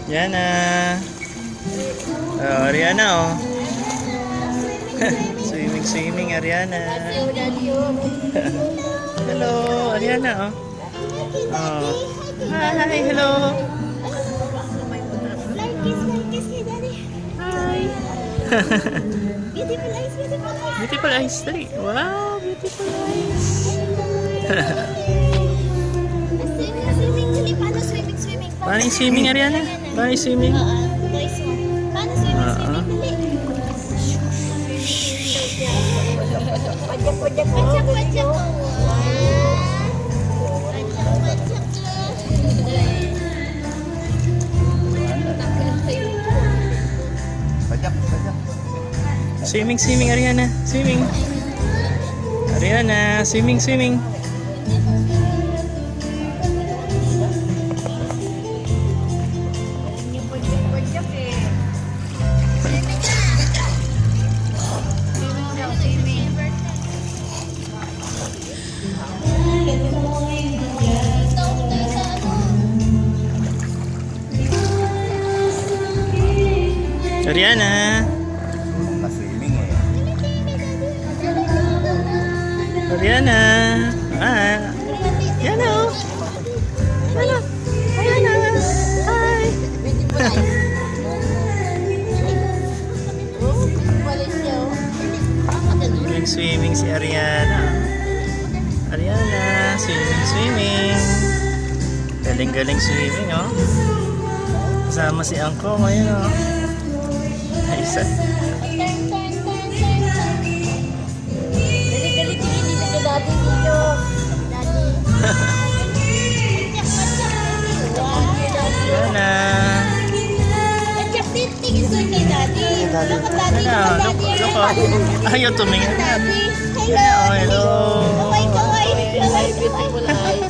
Yana. Oh, Ariana, oh. Swimming, Ariana. Hello, Ariana, oh. Oh. Hi, hello. Hi. Beautiful eyes, dali. Wow, beautiful eyes. Paano yung swimming, Ariana? Paano yung swimming? Paano swimming? Pajak-pajak mo. Pajak-pajak mo. Pajak. Swimming, Ariana. Swimming. Ariana, swimming. Ariana. Swimming eh. Ariana. Ariana. Ariana. Hi. Swimming si Ariana. Ariana, swimming. Galing swimming, oh. Kasama si Angko ngayon, oh. Isa. Gali-gali tingin dito ka dati dito. Ariana. Pajak tingin ko kay daddy. Look at daddy. Ayaw tumingin. Daddy. Hello. Kaway. Beautiful eyes.